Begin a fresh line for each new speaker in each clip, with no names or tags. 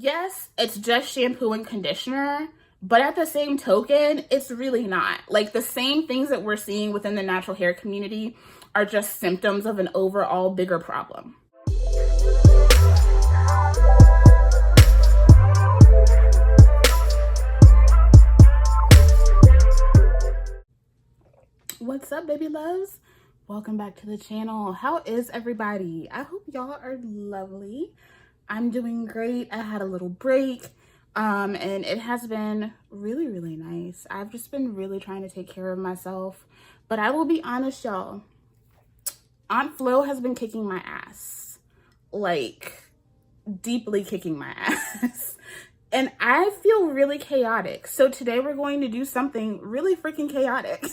yes, it's just shampoo and conditioner, but at the same token, it's really not. Like, the same things that we're seeing within the natural hair community are just symptoms of an overall bigger problem. What's up, baby loves? Welcome back to the channel. How is everybody? I hope y'all are lovely. I'm doing great. I had a little break and it has been really nice. I've just been really trying to take care of myself, but I will be honest, y'all. Aunt Flo has been kicking my ass, like deeply kicking my ass. And I feel really chaotic. So today we're going to do something really freaking chaotic.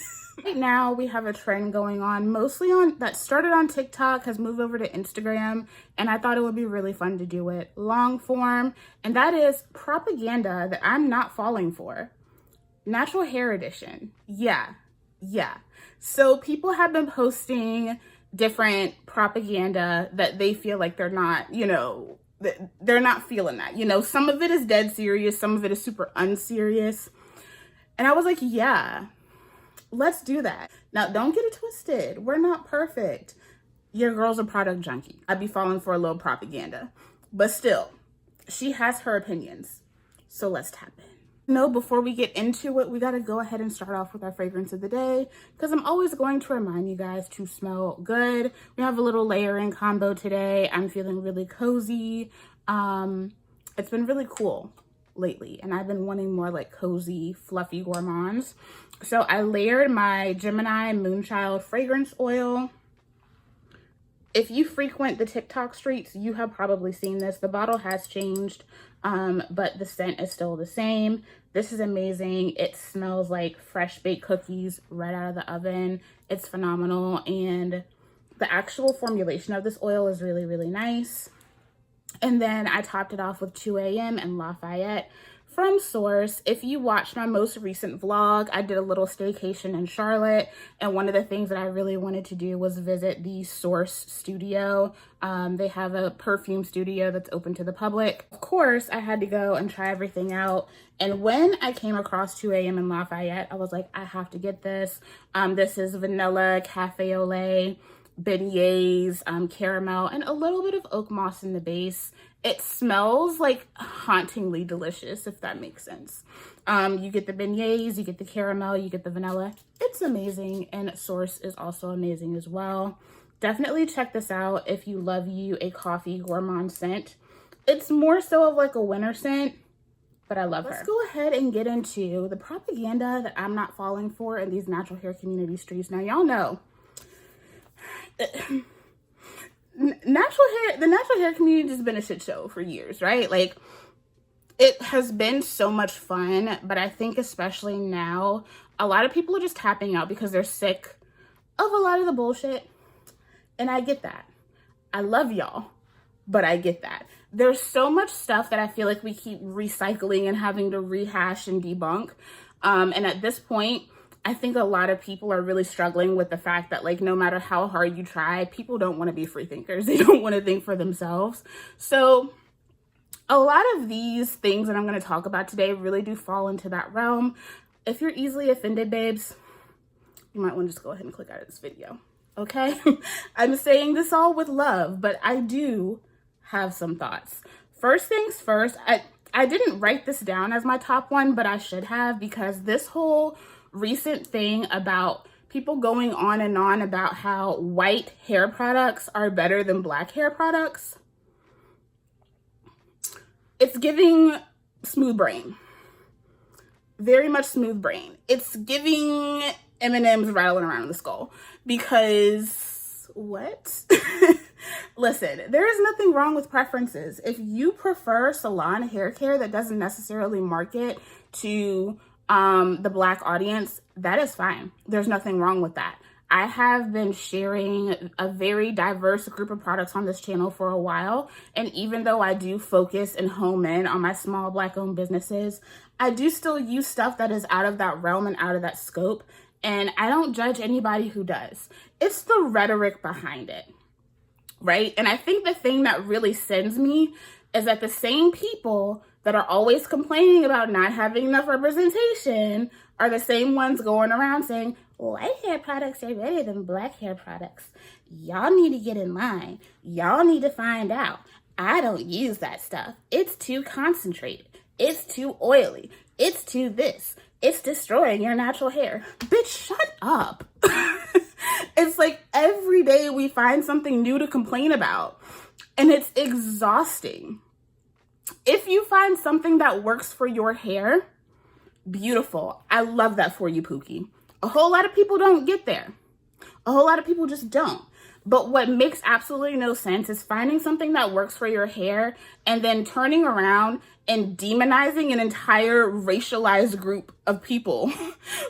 Right now we have a trend going on, mostly that started on TikTok, has moved over to Instagram, and I thought it would be really fun to do it long form, and that is propaganda that I'm not falling for. Natural hair edition. Yeah. So people have been posting different propaganda that they feel like they're not, they're not feeling that. Some of it is dead serious, some of it is super unserious. And I was like, yeah, let's do that. Now, don't get it twisted. We're not perfect. Your girl's a product junkie. I'd be falling for a little propaganda. But still, she has her opinions. So let's tap in. Before we get into it, we got to go ahead and start off with our fragrance of the day, because I'm always going to remind you guys to smell good. We have a little layering combo today. I'm feeling really cozy. It's been really cool lately, and I've been wanting more like cozy, fluffy gourmands. So I layered my Geminie Moonchild fragrance oil. If you frequent the TikTok streets, you have probably seen this. The bottle has changed, but the scent is still the same. This is amazing. It smells like fresh baked cookies right out of the oven. It's phenomenal. And the actual formulation of this oil is really nice. And then I topped it off with 2 AM and Lafayette from Sorce. If you watched my most recent vlog, I did a little staycation in Charlotte, and one of the things that I really wanted to do was visit the Sorce studio. They have a perfume studio that's open to the public. Of course, I had to go and try everything out, and when I came across 2 AM in Lafayette, I was like, I have to get this. This is vanilla, cafe au lait, beignets, caramel, and a little bit of oak moss in the base. It smells like hauntingly delicious, if that makes sense. You get the beignets, you get the caramel, you get the vanilla. It's amazing, and Sorce is also amazing as well. Definitely check this out if you love you a coffee gourmand scent. It's more so of like a winter scent, but I love her. Let's go ahead and get into the propaganda that I'm not falling for in these natural hair community streets. Now, y'all know, the natural hair community has been a shit show for years, right? Like, it has been so much fun, but I think especially now, a lot of people are just tapping out because they're sick of a lot of the bullshit. And I get that. I love y'all, but I get that. There's so much stuff that I feel like we keep recycling and having to rehash and debunk. And at this point, I think a lot of people are really struggling with the fact that, like, no matter how hard you try, people don't want to be free thinkers. They don't want to think for themselves. So a lot of these things that I'm going to talk about today really do fall into that realm. If you're easily offended, babes, you might want to just go ahead and click out of this video. Okay? I'm saying this all with love, but I do have some thoughts. First things first, I didn't write this down as my top one, but I should have, because this whole recent thing about people going on and on about how white hair products are better than black hair products, it's giving smooth brain. Very much smooth brain. It's giving M&Ms rattling around in the skull, because what? Listen, there is nothing wrong with preferences. If you prefer salon hair care that doesn't necessarily market to the black audience, that is fine. There's nothing wrong with that. I have been sharing a very diverse group of products on this channel for a while, and even though I do focus and home in on my small black owned businesses, I do still use stuff that is out of that realm and out of that scope, and I don't judge anybody who does. It's the rhetoric behind it, right? And I think the thing that really sends me is that the same people that are always complaining about not having enough representation are the same ones going around saying, white hair products are better than black hair products. Y'all need to get in line. Y'all need to find out. I don't use that stuff. It's too concentrated. It's too oily. It's too this. It's destroying your natural hair. Bitch, shut up. It's like every day we find something new to complain about, and it's exhausting. If you find something that works for your hair, beautiful. I love that for you, Pookie. A whole lot of people don't get there. A whole lot of people just don't. But what makes absolutely no sense is finding something that works for your hair and then turning around and demonizing an entire racialized group of people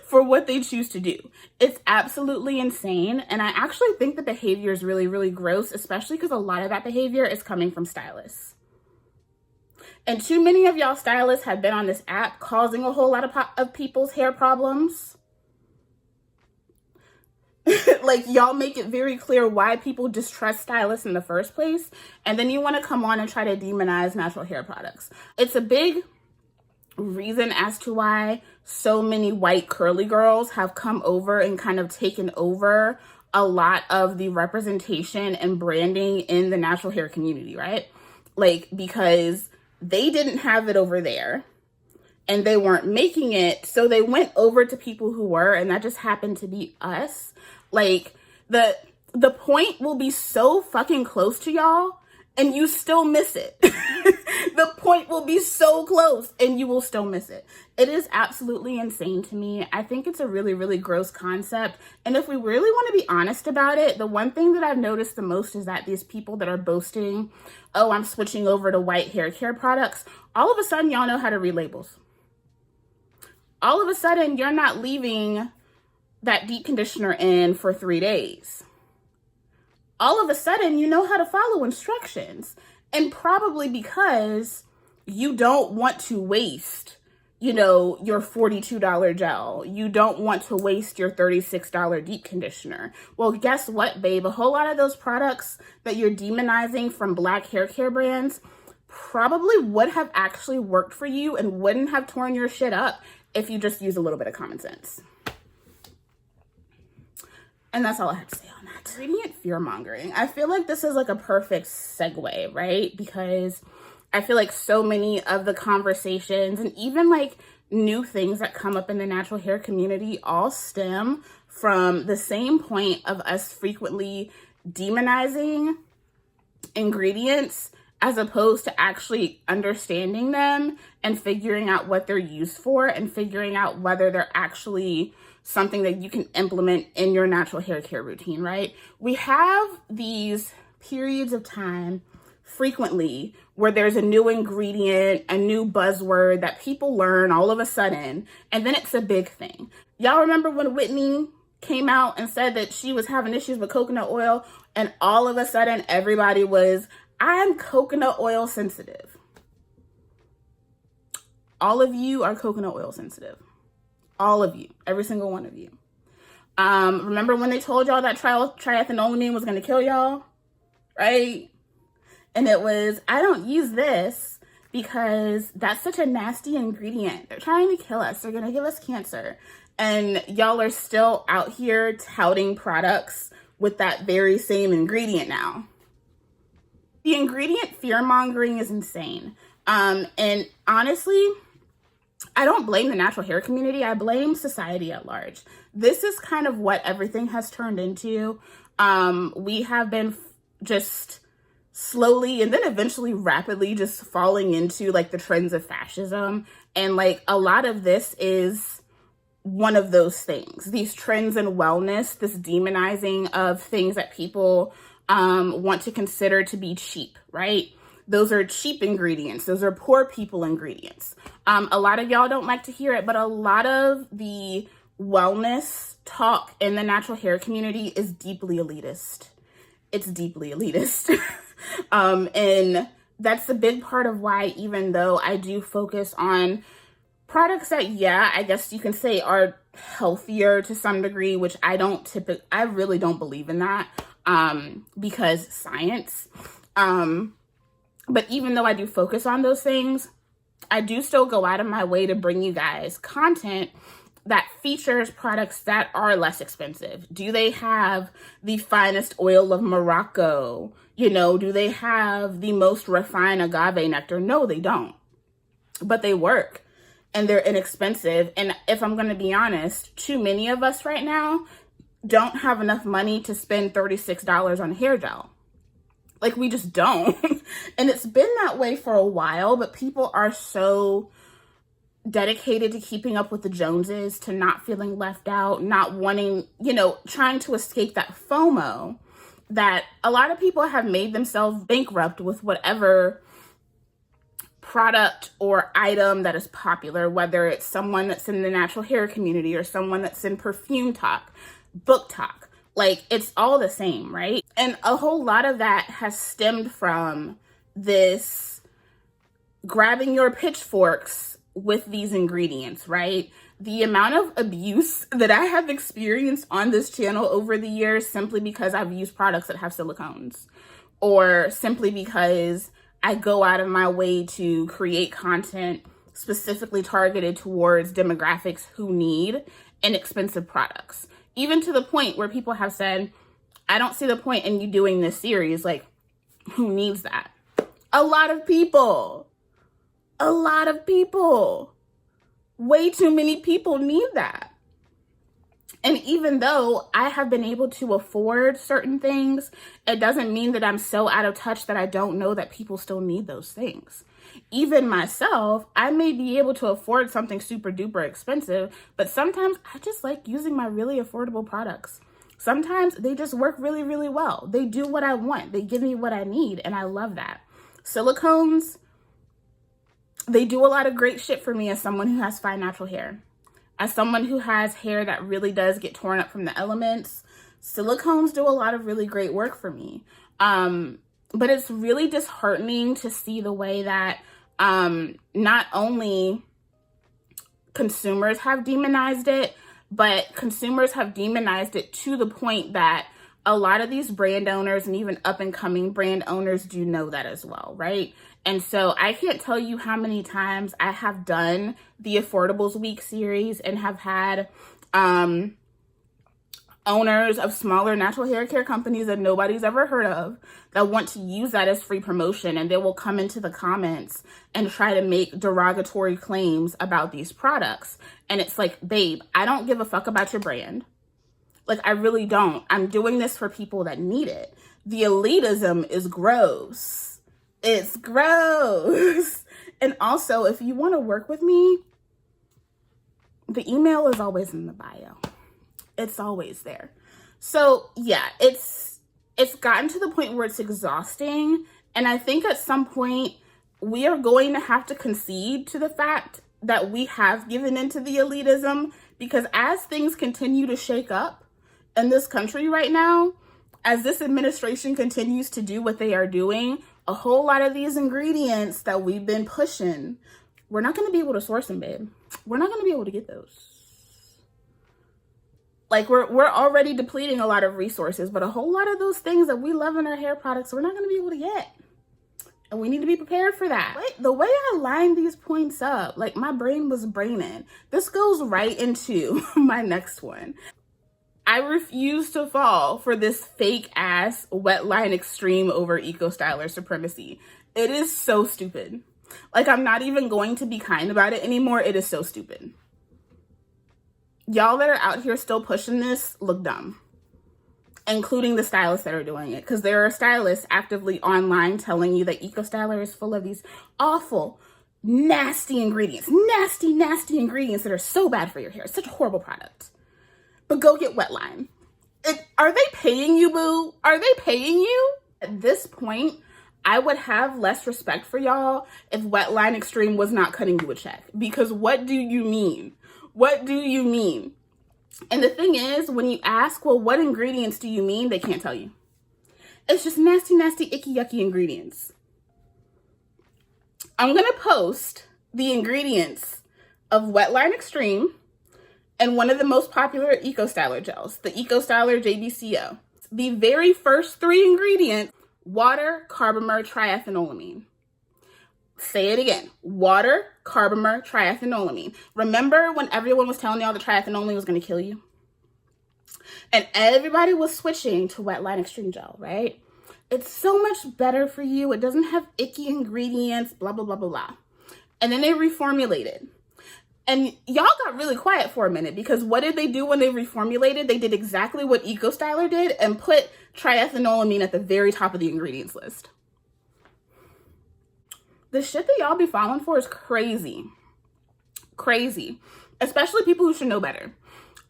for what they choose to do. It's absolutely insane. And I actually think the behavior is really, really gross, especially because a lot of that behavior is coming from stylists. And too many of y'all stylists have been on this app causing a whole lot of people's hair problems. Like, y'all make it very clear why people distrust stylists in the first place, and then you want to come on and try to demonize natural hair products. It's a big reason as to why so many white curly girls have come over and kind of taken over a lot of the representation and branding in the natural hair community, right? Like, because they didn't have it over there and they weren't making it, so they went over to people who were, and that just happened to be us. Like, the point will be so fucking close to y'all and you still miss it. The point will be so close and you will still miss it. It is absolutely insane to me. I think it's a really, really gross concept. And if we really want to be honest about it, the one thing that I've noticed the most is that these people that are boasting, oh, I'm switching over to white hair care products, all of a sudden y'all know how to read labels. All of a sudden you're not leaving that deep conditioner in for 3 days. All of a sudden, you know how to follow instructions. And probably because you don't want to waste, you know, your $42 gel. You don't want to waste your $36 deep conditioner. Well, guess what, babe? A whole lot of those products that you're demonizing from black hair care brands probably would have actually worked for you and wouldn't have torn your shit up if you just use a little bit of common sense. And that's all I have to say on that. Ingredient fear-mongering. I feel like this is like a perfect segue, right? Because I feel like so many of the conversations and even like new things that come up in the natural hair community all stem from the same point of us frequently demonizing ingredients as opposed to actually understanding them and figuring out what they're used for and figuring out whether they're actually something that you can implement in your natural hair care routine, right? We have these periods of time frequently where there's a new ingredient, a new buzzword that people learn all of a sudden, and then it's a big thing. Y'all remember when Whitney came out and said that she was having issues with coconut oil, and all of a sudden everybody was, I'm coconut oil sensitive. All of you are coconut oil sensitive. All of you, every single one of you. Remember when they told y'all that triethanolamine was gonna kill y'all, right? And it was, I don't use this because that's such a nasty ingredient. They're trying to kill us. They're gonna give us cancer. And y'all are still out here touting products with that very same ingredient now. The ingredient fear-mongering is insane. And honestly, I don't blame the natural hair community. I blame society at large. This is kind of what everything has turned into. We have been just slowly and then eventually rapidly just falling into like the trends of fascism. And like a lot of this is one of those things. These trends in wellness, this demonizing of things that people want to consider to be cheap, right? Those are cheap ingredients. Those are poor people ingredients. A lot of y'all don't like to hear it, but a lot of the wellness talk in the natural hair community is deeply elitist. It's deeply elitist. And that's a big part of why, even though I do focus on products that, yeah, I guess you can say are healthier to some degree, which I really don't believe in that, because science. But even though I do focus on those things, I do still go out of my way to bring you guys content that features products that are less expensive. Do they have the finest oil of Morocco? You know, do they have the most refined agave nectar? No, they don't. But they work and they're inexpensive. And if I'm going to be honest, too many of us right now don't have enough money to spend $36 on hair gel. Like, we just don't. And it's been that way for a while, but people are so dedicated to keeping up with the Joneses, to not feeling left out, not wanting, you know, trying to escape that FOMO, that a lot of people have made themselves bankrupt with whatever product or item that is popular, whether it's someone that's in the natural hair community or someone that's in perfume talk, book talk. Like, it's all the same, right? And a whole lot of that has stemmed from this grabbing your pitchforks with these ingredients, right? The amount of abuse that I have experienced on this channel over the years simply because I've used products that have silicones, or simply because I go out of my way to create content specifically targeted towards demographics who need inexpensive products. Even to the point where people have said, I don't see the point in you doing this series. Like, who needs that? A lot of people. A lot of people. Way too many people need that. And even though I have been able to afford certain things, it doesn't mean that I'm so out of touch that I don't know that people still need those things. Even myself, I may be able to afford something super duper expensive, but sometimes I just like using my really affordable products. Sometimes they just work really, really well. They do what I want. They give me what I need, and I love that. Silicones, they do a lot of great shit for me as someone who has fine natural hair. As someone who has hair that really does get torn up from the elements, silicones do a lot of really great work for me. But it's really disheartening to see the way that not only consumers have demonized it, but consumers have demonized it to the point that a lot of these brand owners and even up and coming brand owners do know that as well, right? And so I can't tell you how many times I have done the Affordables Week series and have had owners of smaller natural hair care companies that nobody's ever heard of that want to use that as free promotion, and they will come into the comments and try to make derogatory claims about these products. And it's like, babe, I don't give a fuck about your brand. Like, I really don't. I'm doing this for people that need it. The elitism is gross. It's gross. And also, if you want to work with me, the email is always in the bio. It's always there. So yeah, it's gotten to the point where it's exhausting. And I think at some point we are going to have to concede to the fact that we have given into the elitism, because as things continue to shake up in this country right now, as this administration continues to do what they are doing, a whole lot of these ingredients that we've been pushing, we're not going to be able to source them, babe. We're not going to be able to get those. Like, we're already depleting a lot of resources, but a whole lot of those things that we love in our hair products, we're not going to be able to get. And we need to be prepared for that. The way I lined these points up, like, my brain was braining. This goes right into my next one. I refuse to fall for this fake ass wetline extreme over eco styler supremacy. It is so stupid. Like, I'm not even going to be kind about it anymore. It is so stupid. Y'all that are out here still pushing this look dumb, including the stylists that are doing it, because there are stylists actively online telling you that eco styler is full of these awful, nasty ingredients, nasty ingredients that are so bad for your hair. It's such a horrible product. But go get wetline. Are they paying you, boo? Are they paying you? At this point, I would have less respect for y'all if Wetline Extreme was not cutting you a check. Because what do you mean? What do you mean? And the thing is, when you ask, well, what ingredients do you mean? They can't tell you. It's just nasty, icky, yucky ingredients. I'm going to post the ingredients of Wetline Extreme and one of the most popular Eco Styler gels, the Eco Styler JBCO. The very first three ingredients: water, carbomer, triethanolamine. Say it again. Water, carbomer, triethanolamine. Remember when everyone was telling y'all that triethanolamine was going to kill you? And everybody was switching to Wetline Extreme Gel, right? It's so much better for you. It doesn't have icky ingredients, blah, blah, blah, blah, blah. And then they reformulated. And y'all got really quiet for a minute, because what did they do when they reformulated? They did exactly what Eco Styler did and put triethanolamine at the very top of the ingredients list. The shit that y'all be falling for is crazy. Crazy. Especially people who should know better.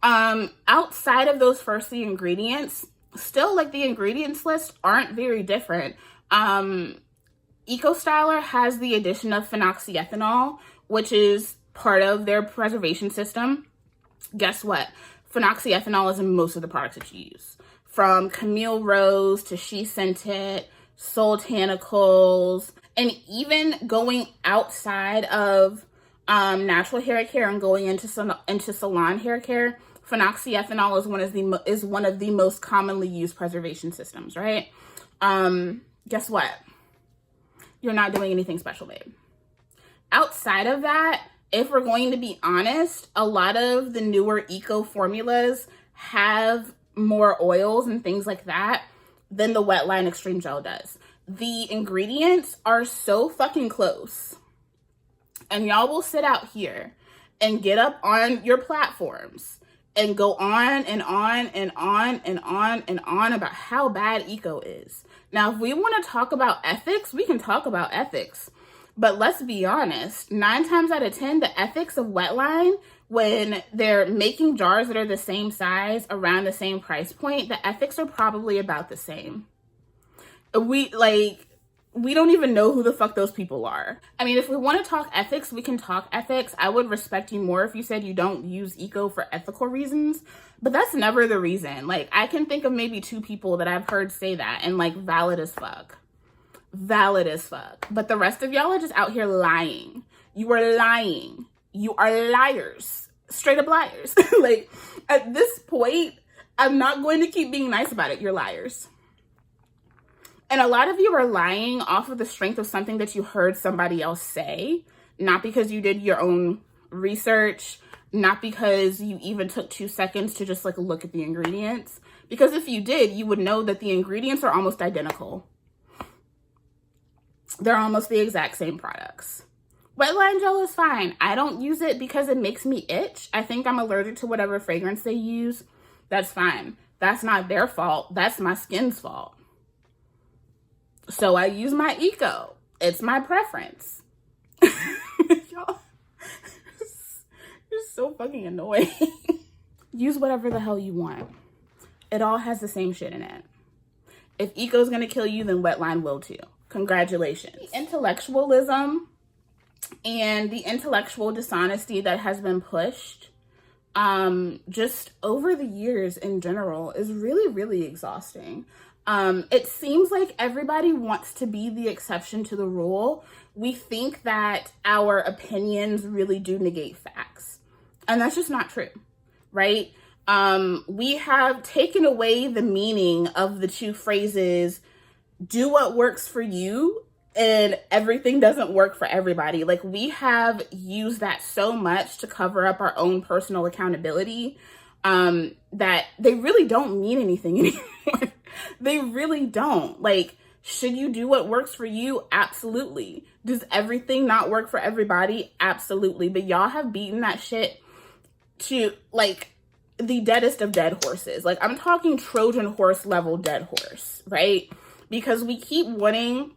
Outside of those first three ingredients, still, like, the ingredients list aren't very different. Eco Styler has the addition of phenoxyethanol, which is part of their preservation system. Guess what? Phenoxyethanol is in most of the products that you use. From Camille Rose to She Scented, Soultanicals, and even going outside of natural hair care and going into salon hair care, phenoxyethanol is one of the most commonly used preservation systems, right? Guess what? You're not doing anything special, babe. Outside of that, if we're going to be honest, a lot of the newer eco formulas have more oils and things like that than the Wetline Extreme Gel does. The ingredients are so fucking close. And y'all will sit out here and get up on your platforms and go on and on and on and on and on about how bad eco is. Now, if we want to talk about ethics, we can talk about ethics. But let's be honest, 9 times out of 10, the ethics of Wetline, when they're making jars that are the same size around the same price point, the ethics are probably about the same. We don't even know who the fuck those people are. I mean, if we want to talk ethics, we can talk ethics. I would respect you more if you said you don't use eco for ethical reasons, but that's never the reason. Like, I can think of maybe 2 people that I've heard say that, and, like, valid as fuck. Valid as fuck. But the rest of y'all are just out here lying. You are lying. You are liars. Straight up liars. Like, at this point, I'm not going to keep being nice about it. You're liars. And a lot of you are lying off of the strength of something that you heard somebody else say, not because you did your own research, not because you even took 2 seconds to just, like, look at the ingredients. Because if you did, you would know that the ingredients are almost identical. They're almost the exact same products. Wetline gel is fine. I don't use it because it makes me itch. I think I'm allergic to whatever fragrance they use. That's fine. That's not their fault. That's my skin's fault. So I use my eco. It's my preference. Y'all, you're so fucking annoying. Use whatever the hell you want. It all has the same shit in it. If eco's gonna kill you, then Wetline will too. Congratulations. The intellectualism and the intellectual dishonesty that has been pushed just over the years in general is really, really exhausting. It seems like everybody wants to be the exception to the rule. We think that our opinions really do negate facts. And that's just not true, right? We have taken away the meaning of the 2 phrases, do what works for you and everything doesn't work for everybody. Like, we have used that so much to cover up our own personal accountability that they really don't mean anything anymore. They really don't. Like, should you do what works for you? Absolutely. Does everything not work for everybody? Absolutely. But y'all have beaten that shit to, like, the deadest of dead horses. Like, I'm talking Trojan horse level dead horse, right? Because we keep wanting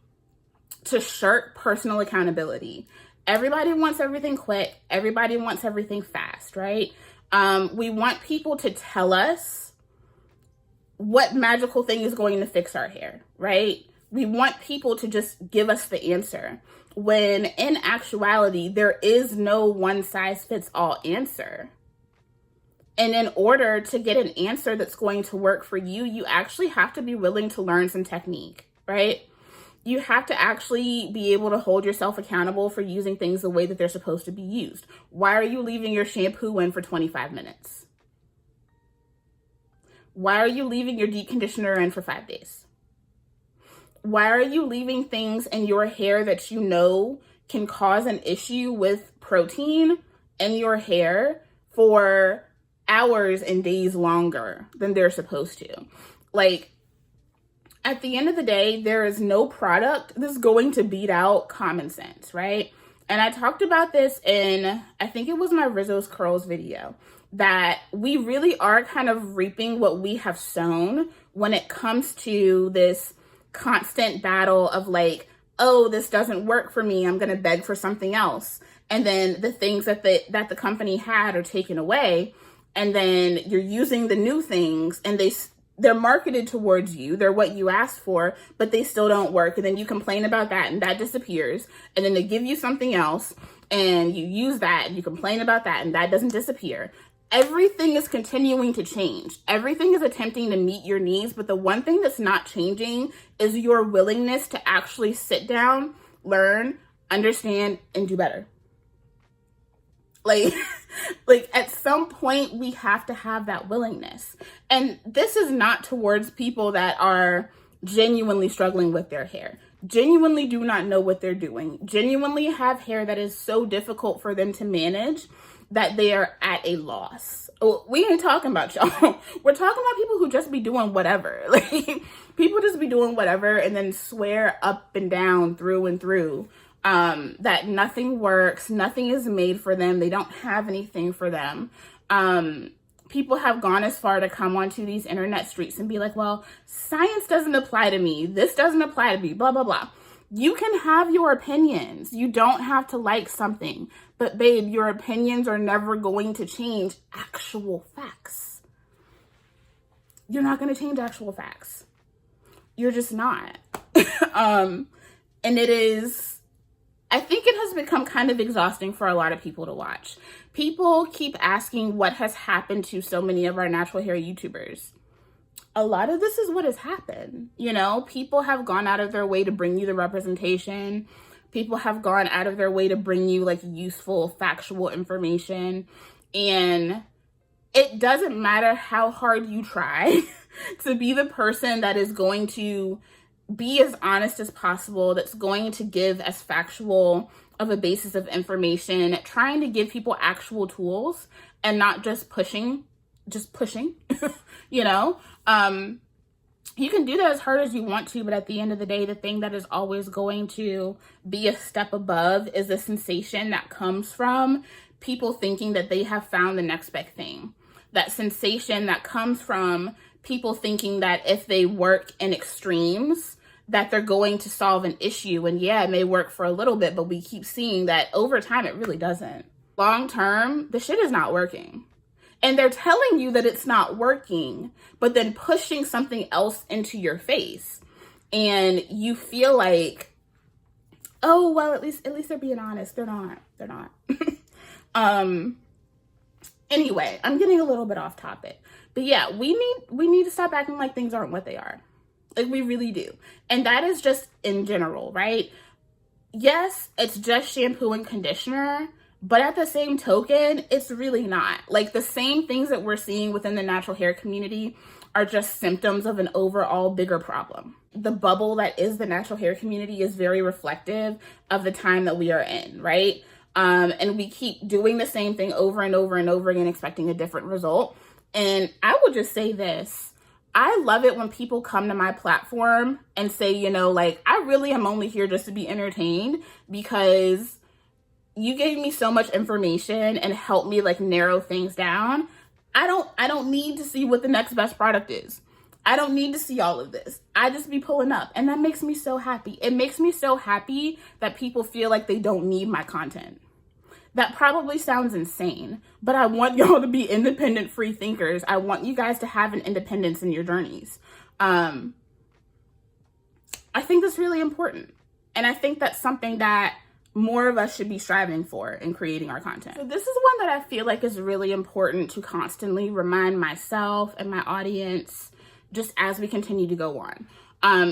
to shirk personal accountability. Everybody wants everything quick. Everybody wants everything fast, right? We want people to tell us what magical thing is going to fix our hair, right? We want people to just give us the answer, when in actuality, there is no one size fits all answer. And in order to get an answer that's going to work for you, you actually have to be willing to learn some technique, right? You have to actually be able to hold yourself accountable for using things the way that they're supposed to be used. Why are you leaving your shampoo in for 25 minutes? Why are you leaving your deep conditioner in for 5 days? Why are you leaving things in your hair that you know can cause an issue with protein in your hair for hours and days longer than they're supposed to. Like, at the end of the day, there is no product that's going to beat out common sense, right? And I talked about this in, I think it was my Rizzo's Curls video, that we really are kind of reaping what we have sown when it comes to this constant battle of like, oh, this doesn't work for me, I'm gonna beg for something else. And then the things that the company had are taken away. And then you're using the new things and they're marketed towards you. They're what you asked for, but they still don't work. And then you complain about that and that disappears. And then they give you something else and you use that and you complain about that and that doesn't disappear. Everything is continuing to change. Everything is attempting to meet your needs, but the one thing that's not changing is your willingness to actually sit down, learn, understand, and do better. Like at some point we have to have that willingness. And this is not towards people that are genuinely struggling with their hair, genuinely do not know what they're doing, genuinely have hair that is so difficult for them to manage that they are at a loss. We ain't talking about y'all. We're talking about people who just be doing whatever. Like, people just be doing whatever and then swear up and down through and through that nothing works, nothing is made for them, they don't have anything for them. People have gone as far to come onto these internet streets and be like, well, science doesn't apply to me, this doesn't apply to me, blah, blah, blah. You can have your opinions. You don't have to like something. But babe, your opinions are never going to change actual facts. You're not going to change actual facts. You're just not. And it is, I think it has become kind of exhausting for a lot of people to watch. People keep asking what has happened to so many of our natural hair YouTubers. A lot of this is what has happened. You know, people have gone out of their way to bring you the representation. People have gone out of their way to bring you like useful, factual information. And it doesn't matter how hard you try to be the person that is going to be as honest as possible, that's going to give as factual of a basis of information, trying to give people actual tools and not just pushing, you know? You can do that as hard as you want to, but at the end of the day, the thing that is always going to be a step above is the sensation that comes from people thinking that they have found the next big thing. That sensation that comes from people thinking that if they work in extremes, that they're going to solve an issue. And yeah, it may work for a little bit, but we keep seeing that over time, it really doesn't. Long term, the shit is not working. And they're telling you that it's not working, but then pushing something else into your face. And you feel like, oh, well, at least they're being honest. They're not. Anyway, I'm getting a little bit off topic. But yeah, we need to stop acting like things aren't what they are. Like, we really do. And that is just in general, right? Yes, it's just shampoo and conditioner, but at the same token, it's really not. Like, the same things that we're seeing within the natural hair community are just symptoms of an overall bigger problem. The bubble that is the natural hair community is very reflective of the time that we are in, right? And we keep doing the same thing over and over and over again, expecting a different result. And I will just say this. I love it when people come to my platform and say, you know, like, I really am only here just to be entertained because you gave me so much information and helped me like narrow things down. I don't need to see what the next best product is. I don't need to see all of this. I just be pulling up, and that makes me so happy. It makes me so happy that people feel like they don't need my content. That probably sounds insane, but I want y'all to be independent free thinkers. I want you guys to have an independence in your journeys. I think that's really important. And I think that's something that more of us should be striving for in creating our content. So this is one that I feel like is really important to constantly remind myself and my audience just as we continue to go on.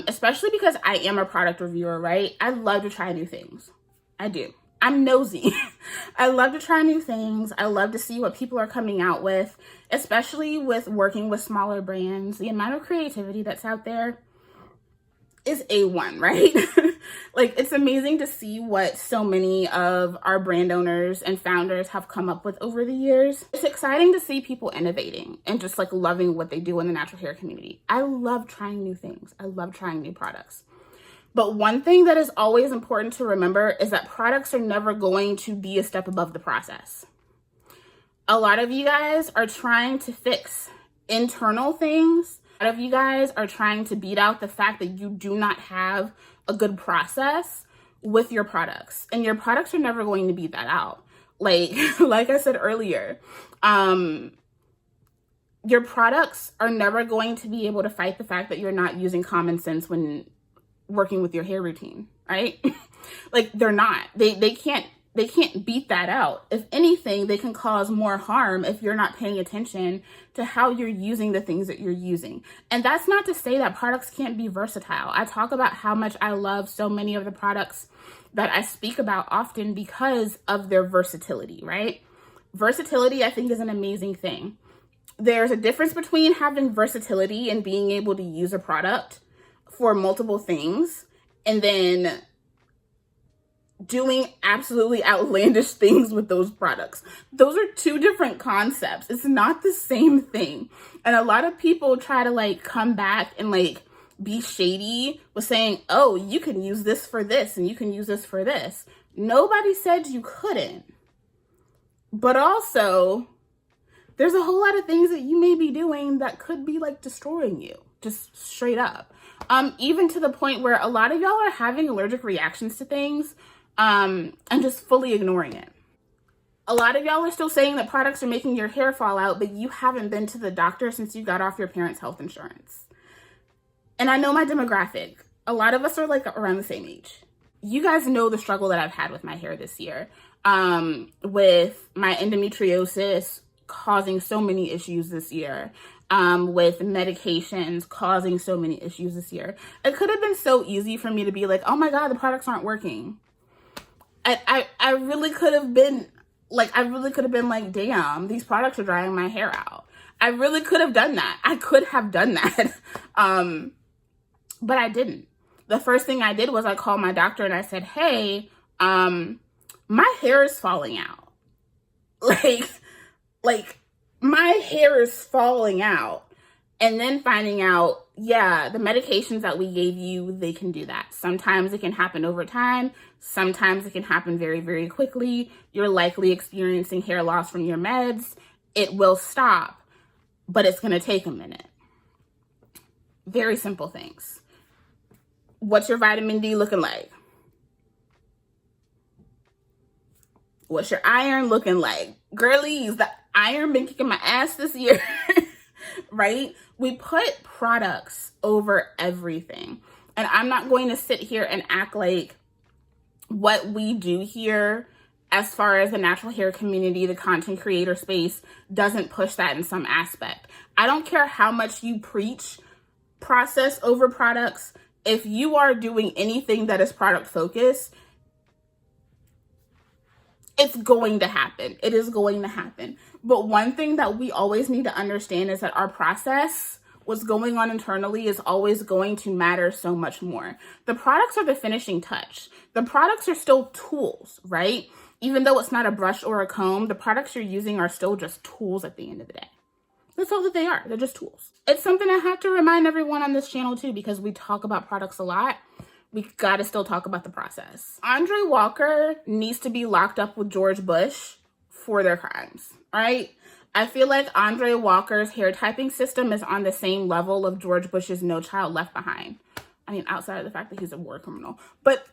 Especially because I am a product reviewer, right? I love to try new things. I do. I'm nosy. I love to try new things. I love to see what people are coming out with, especially with working with smaller brands. The amount of creativity that's out there is A1, right? Like, it's amazing to see what so many of our brand owners and founders have come up with over the years. It's exciting to see people innovating and just like loving what they do in the natural hair community. I love trying new things. I love trying new products. But one thing that is always important to remember is that products are never going to be a step above the process. A lot of you guys are trying to fix internal things. A lot of you guys are trying to beat out the fact that you do not have a good process with your products. And your products are never going to beat that out. Like I said earlier, your products are never going to be able to fight the fact that you're not using common sense when working with your hair routine, right? Like, they're not. They can't beat that out. If anything, they can cause more harm if you're not paying attention to how you're using the things that you're using. And that's not to say that products can't be versatile. I talk about how much I love so many of the products that I speak about often because of their versatility, right? Versatility, I think, is an amazing thing. There's a difference between having versatility and being able to use a product for multiple things and then doing absolutely outlandish things with those products. Those are two different concepts. It's not the same thing. And a lot of people try to like come back and like be shady with saying, oh, you can use this for this and you can use this for this. Nobody said you couldn't. But also, there's a whole lot of things that you may be doing that could be like destroying you, just straight up. Even to the point where a lot of y'all are having allergic reactions to things and just fully ignoring it. A lot of y'all are still saying that products are making your hair fall out, but you haven't been to the doctor since you got off your parents' health insurance. And I know my demographic. A lot of us are like around the same age. You guys know the struggle that I've had with my hair this year, with my endometriosis causing so many issues this year, with medications causing so many issues this year. It could have been so easy for me to be like, oh my God, the products aren't working. I really could have been like, damn, these products are drying my hair out. I really could have done that. I could have done that. But I didn't. The first thing I did was I called my doctor and I said, hey, my hair is falling out. Like my hair is falling out. And then finding out, yeah, the medications that we gave you, they can do that. Sometimes it can happen over time. Sometimes it can happen very, very quickly. You're likely experiencing hair loss from your meds. It will stop, but it's going to take a minute. Very simple things. What's your vitamin D looking like? What's your iron looking like? Girlies, the iron been kicking my ass this year. Right? We put products over everything. And I'm not going to sit here and act like what we do here as far as the natural hair community, the content creator space, doesn't push that in some aspect. I don't care how much you preach process over products. If you are doing anything that is product focused, it's going to happen. It is going to happen. But one thing that we always need to understand is that our process, what's going on internally, is always going to matter so much more. The products are the finishing touch. The products are still tools, right? Even though it's not a brush or a comb, the products you're using are still just tools at the end of the day. That's all that they are. They're just tools. It's something I have to remind everyone on this channel too, because we talk about products a lot. We gotta still talk about the process. Andre Walker needs to be locked up with George Bush for their crimes, right? I feel like Andre Walker's hair typing system is on the same level of George Bush's No Child Left Behind. I mean, outside of the fact that he's a war criminal. But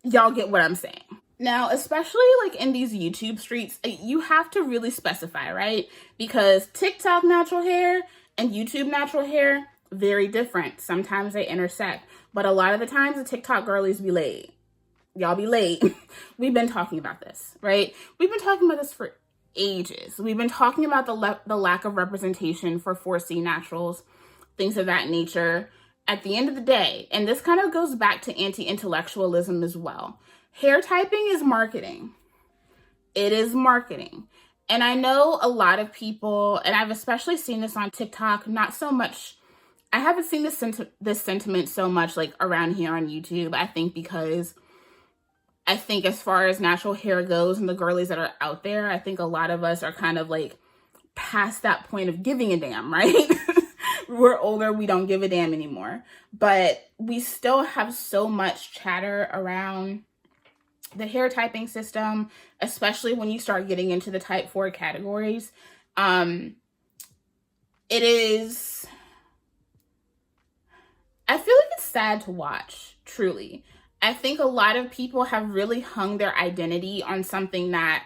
y'all get what I'm saying. Now, especially like in these YouTube streets, you have to really specify, right? Because TikTok natural hair and YouTube natural hair, very different. Sometimes they intersect. But a lot of the times the TikTok girlies be late. Y'all be late. We've been talking about this, right? We've been talking about this for ages. We've been talking about the lack of representation for 4C naturals, things of that nature. At the end of the day, and this kind of goes back to anti-intellectualism as well, hair typing is marketing. It is marketing. And I know a lot of people, and I've especially seen this on TikTok, not so much I haven't seen this sentiment so much like around here on YouTube. I think because I think as far as natural hair goes and the girlies that are out there, I think a lot of us are kind of like past that point of giving a damn, right? We're older, we don't give a damn anymore. But we still have so much chatter around the hair typing system, especially when you start getting into the type 4 categories. It is, I feel like it's sad to watch, truly. I think a lot of people have really hung their identity on something that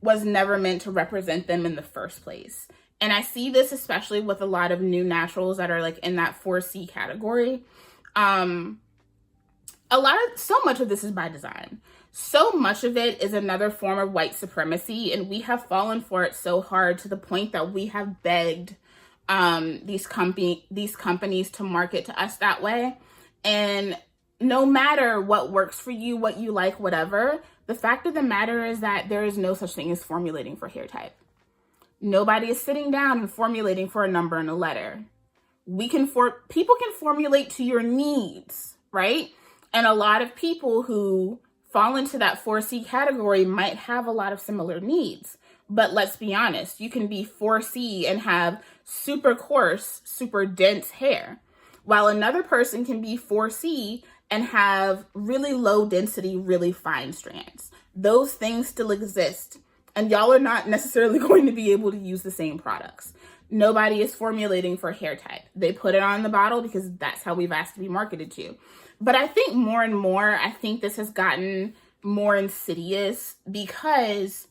was never meant to represent them in the first place. And I see this especially with a lot of new naturals that are like in that 4C category. So much of this is by design. So much of it is another form of white supremacy, and we have fallen for it so hard to the point that we have begged these companies to market to us that way. And no matter what works for you, what you like, whatever, the fact of the matter is that there is no such thing as formulating for hair type. Nobody is sitting down and formulating for a number and a letter. People can formulate to your needs, right? And a lot of people who fall into that 4C category might have a lot of similar needs. But let's be honest, you can be 4C and have super coarse, super dense hair, while another person can be 4C and have really low density, really fine strands. Those things still exist, and y'all are not necessarily going to be able to use the same products. Nobody is formulating for hair type. They put it on the bottle because that's how we've asked to be marketed to. But I think more and more, I think this has gotten more insidious because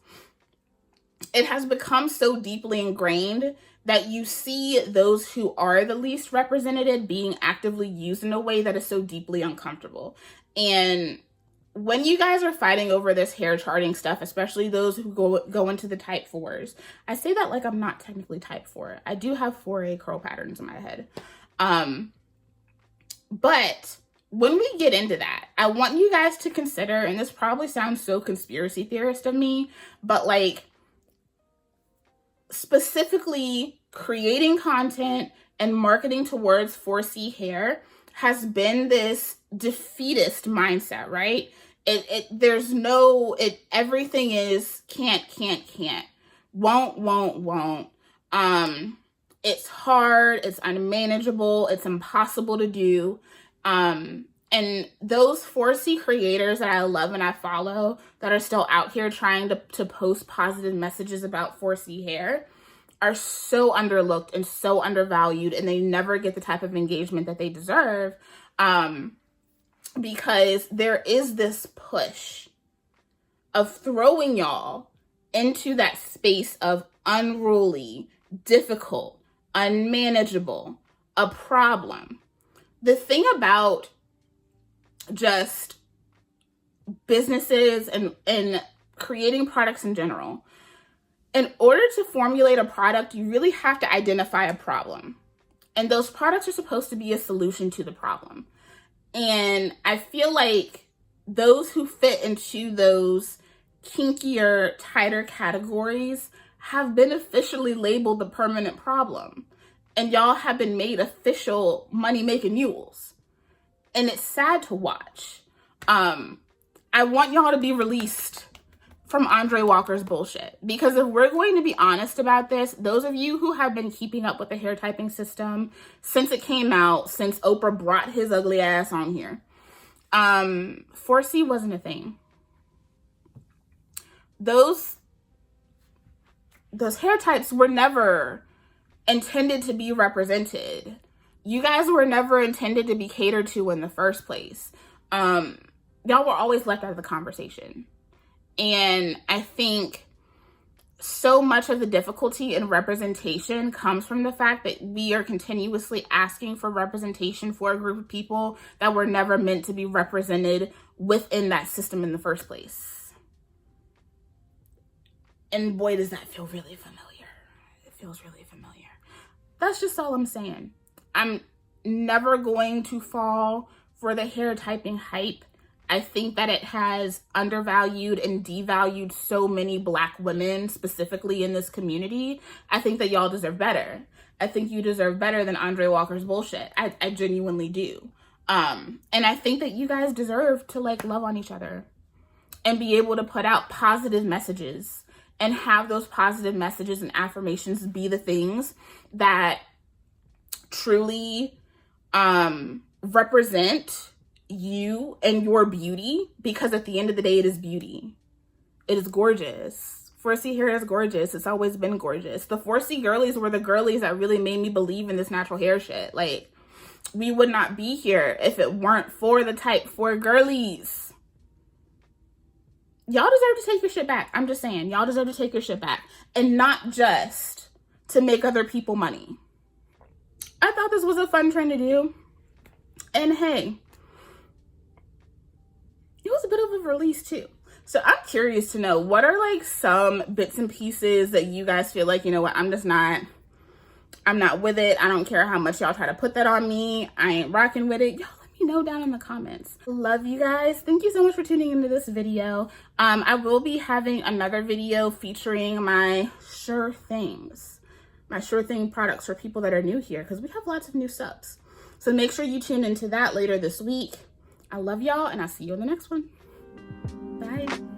it has become so deeply ingrained that you see those who are the least represented being actively used in a way that is so deeply uncomfortable. And when you guys are fighting over this hair charting stuff, especially those who go into the type 4s, I say that like I'm not technically type 4. I do have 4A curl patterns in my head. But when we get into that, I want you guys to consider, and this probably sounds so conspiracy theorist of me, but like specifically creating content and marketing towards 4C hair has been this defeatist mindset, right? Everything is can't, won't. It's hard, it's unmanageable, it's impossible to do. And those 4C creators that I love and I follow that are still out here trying to post positive messages about 4C hair are so underlooked and so undervalued, and they never get the type of engagement that they deserve, because there is this push of throwing y'all into that space of unruly, difficult, unmanageable, a problem. The thing about just businesses and creating products in general, in order to formulate a product, you really have to identify a problem. And those products are supposed to be a solution to the problem. And I feel like those who fit into those kinkier, tighter categories have been officially labeled the permanent problem. And y'all have been made official money-making mules. And it's sad to watch. I want y'all to be released from Andre Walker's bullshit. Because if we're going to be honest about this, those of you who have been keeping up with the hair typing system since it came out, since Oprah brought his ugly ass on here, 4C wasn't a thing. Those hair types were never intended to be represented. You guys were never intended to be catered to in the first place. Y'all were always left out of the conversation. And I think so much of the difficulty in representation comes from the fact that we are continuously asking for representation for a group of people that were never meant to be represented within that system in the first place. And boy, does that feel really familiar. It feels really familiar. That's just all I'm saying. I'm never going to fall for the hair typing hype. I think that it has undervalued and devalued so many Black women, specifically in this community. I think that y'all deserve better. I think you deserve better than Andre Walker's bullshit. I genuinely do. And I think that you guys deserve to like love on each other and be able to put out positive messages and have those positive messages and affirmations be the things that truly represent you and your beauty, because at the end of the day, it is beauty. It is gorgeous. 4C hair is gorgeous. It's always been gorgeous. The 4C girlies were the girlies that really made me believe in this natural hair shit. Like, we would not be here if it weren't for the type 4 girlies. Y'all deserve to take your shit back. I'm just saying, y'all deserve to take your shit back, and not just to make other people money. I thought this was a fun trend to do. And hey, it was a bit of a release too. So I'm curious to know, what are like some bits and pieces that you guys feel like, you know what, I'm not with it. I don't care how much y'all try to put that on me. I ain't rocking with it. Y'all let me know down in the comments. Love you guys. Thank you so much for tuning into this video. I will be having another video featuring my Sure Things, my Sure Thing products for people that are new here, because we have lots of new subs. So make sure you tune into that later this week. I love y'all, and I'll see you in the next one. Bye.